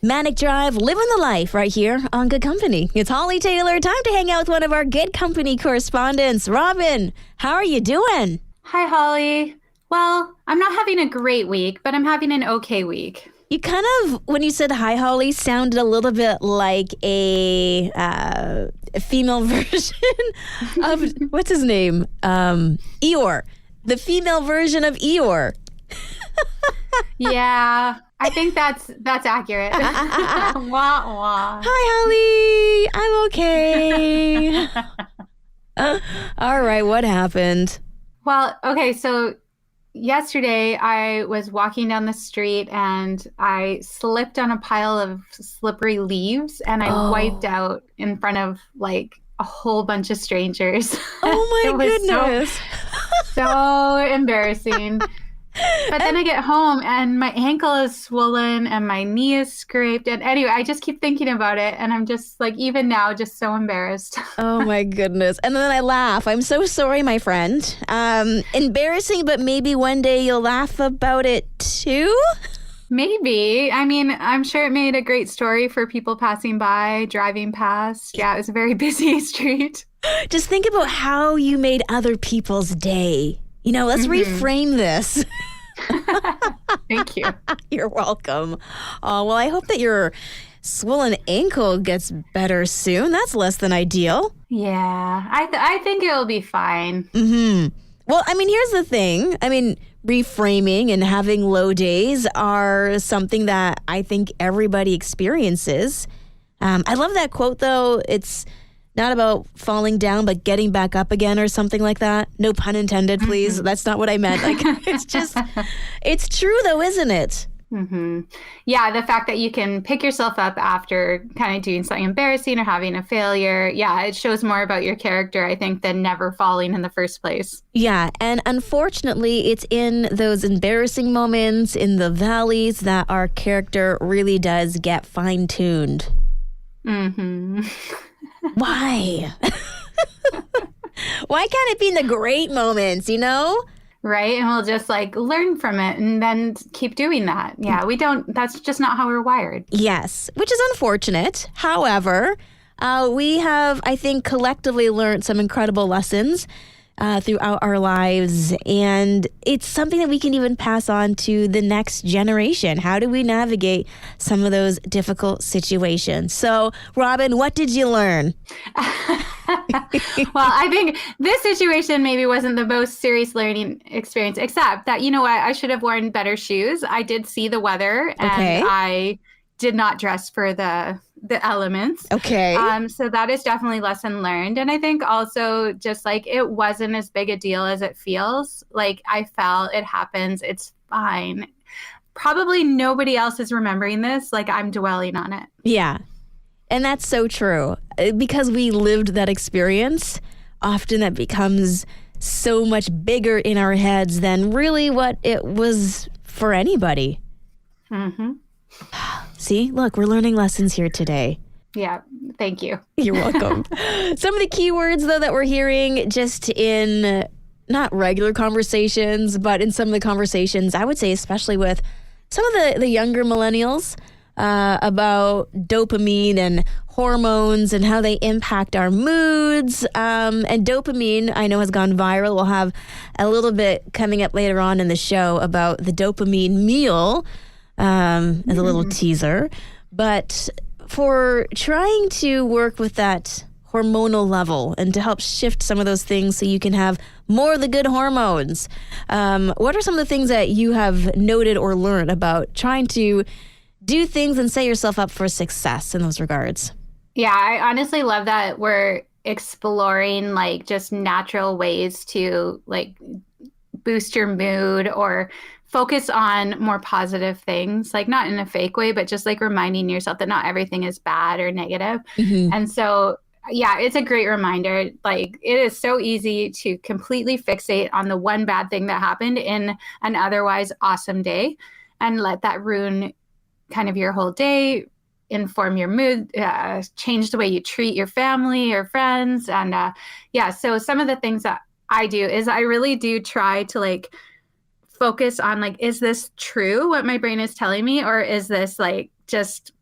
Manic Drive, living the life right here on Good Company. It's Hollie Taylor. Time to hang out with one of our Good Company correspondents. Robyn, how are you doing? Hi, Holly. Well, I'm not having a great week, but I'm having an okay week. You kind of, when you said hi, Hollie, sounded a little bit like a female version of, what's his name? Eeyore. The female version of Eeyore. Yeah, I think that's accurate. Wah, wah. Hi, Hollie. I'm okay. All right, what happened? Well, okay, so yesterday I was walking down the street and I slipped on a pile of slippery leaves and I wiped out in front of like a whole bunch of strangers. Oh my It was goodness. so embarrassing. But then I get home and my ankle is swollen and my knee is scraped. And anyway, I just keep thinking about it. And I'm just like, even now, just so embarrassed. Oh my goodness. And then I laugh. I'm so sorry, my friend. Embarrassing, but maybe one day you'll laugh about it too? Maybe. I mean, I'm sure it made a great story for people passing by, driving past. Yeah, it was a very busy street. Just think about how you made other people's day. You know, let's reframe this. Thank you. You're welcome. Oh, well, I hope that your swollen ankle gets better soon. That's less than ideal. Yeah, I think it'll be fine. Well, I mean, here's the thing. I mean, reframing and having low days are something that I think everybody experiences. I love that quote, though. It's not about falling down, but getting back up again or something like that. No pun intended, please. That's not what I meant. Like, it's just, it's true though, isn't it? Yeah, the fact that you can pick yourself up after kind of doing something embarrassing or having a failure. Yeah, it shows more about your character, I think, than never falling in the first place. Yeah, and unfortunately, it's in those embarrassing moments, in the valleys, that our character really does get fine-tuned. Why? Why can't it be in the great moments, you know? Right. And we'll just like learn from it and then keep doing that. Yeah, that's just not how we're wired. Yes, which is unfortunate. However, we have, I think, collectively learned some incredible lessons throughout our lives. And it's something that we can even pass on to the next generation. How do we navigate some of those difficult situations? So, Robyn, what did you learn? Well, I think this situation maybe wasn't the most serious learning experience, except that, you know what, I should have worn better shoes. I did see the weather and I did not dress for the elements. Okay. So that is definitely lesson learned. And I think also just like it wasn't as big a deal as it feels. Like I fell, it happens, it's fine. Probably nobody else is remembering this. Like I'm dwelling on it. Yeah. And that's so true. Because we lived that experience, often that becomes so much bigger in our heads than really what it was for anybody. See, look, we're learning lessons here today. Yeah, thank you. You're welcome. Some of the keywords, though, that we're hearing just in not regular conversations, but in some of the conversations, I would say, especially with some of the younger millennials, about dopamine and hormones and how they impact our moods. And dopamine, I know, has gone viral. We'll have a little bit coming up later on in the show about the dopamine meal as a little teaser. But for trying to work with that hormonal level and to help shift some of those things so you can have more of the good hormones, what are some of the things that you have noted or learned about trying to do things and set yourself up for success in those regards? Yeah, I honestly love that we're exploring like just natural ways to like boost your mood or focus on more positive things, like not in a fake way, but just like reminding yourself that not everything is bad or negative. And so, yeah, it's a great reminder. Like it is so easy to completely fixate on the one bad thing that happened in an otherwise awesome day and let that ruin kind of your whole day, inform your mood, change the way you treat your family or friends. And so some of the things that I do is I really do try to like focus on like, is this true what my brain is telling me? Or is this like just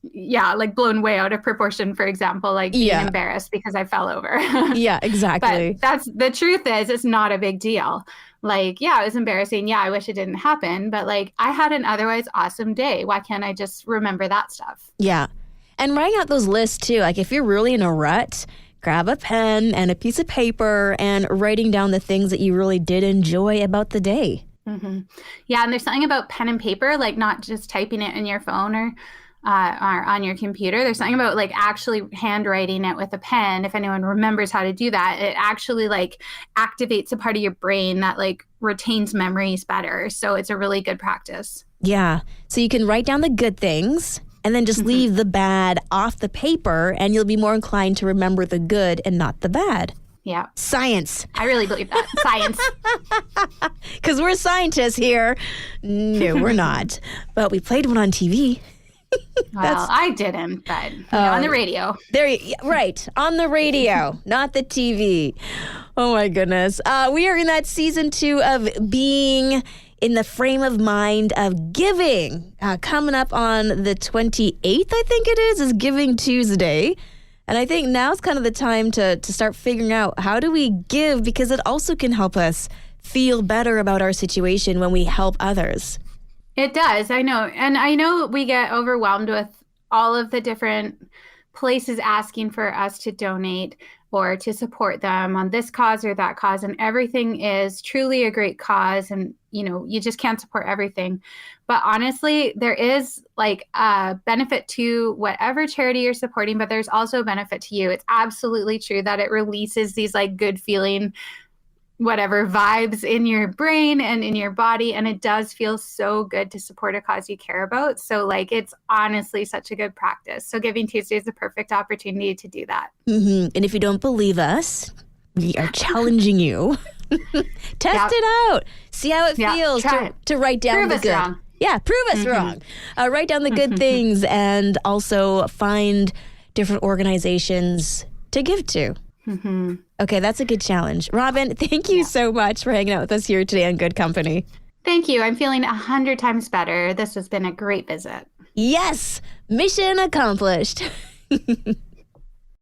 yeah, like blown way out of proportion, for example, like being embarrassed because I fell over. Yeah, exactly. But that's the truth is it's not a big deal. Like, yeah, it was embarrassing. Yeah, I wish it didn't happen. But like I had an otherwise awesome day. Why can't I just remember that stuff? Yeah. And writing out those lists too. Like if you're really in a rut, grab a pen and a piece of paper and writing down the things that you really did enjoy about the day. Mm-hmm. Yeah. And there's something about pen and paper, like not just typing it in your phone or on your computer. There's something about like actually handwriting it with a pen. If anyone remembers how to do that, it actually like activates a part of your brain that like retains memories better. So it's a really good practice. Yeah. So you can write down the good things and then just leave the bad off the paper and you'll be more inclined to remember the good and not the bad. Yeah. Science. I really believe that. Science. Because we're scientists here. No, we're not. But we played one on TV. Well, I didn't, but on the radio. Right, on the radio, not the TV. Oh my goodness. We are in that season 2 of being in the frame of mind of giving. Coming up on the 28th, I think it is Giving Tuesday. And I think now's kind of the time to start figuring out how do we give, because it also can help us feel better about our situation when we help others. It does. I know. And I know we get overwhelmed with all of the different places asking for us to donate or to support them on this cause or that cause. And everything is truly a great cause. And, you know, you just can't support everything. But honestly, there is like a benefit to whatever charity you're supporting, but there's also a benefit to you. It's absolutely true that it releases these like good feeling whatever vibes in your brain and in your body. And it does feel so good to support a cause you care about. So like, it's honestly such a good practice. So Giving Tuesday is the perfect opportunity to do that. Mm-hmm. And if you don't believe us, we are challenging you. Test it out. See how it feels to write down prove the us good. Wrong. Yeah, prove us wrong. Write down the good things and also find different organizations to give to. Mm-hmm. Okay, that's a good challenge. Robyn, thank you so much for hanging out with us here today on Good Company. Thank you. I'm feeling 100 times better. This has been a great visit. Yes, mission accomplished.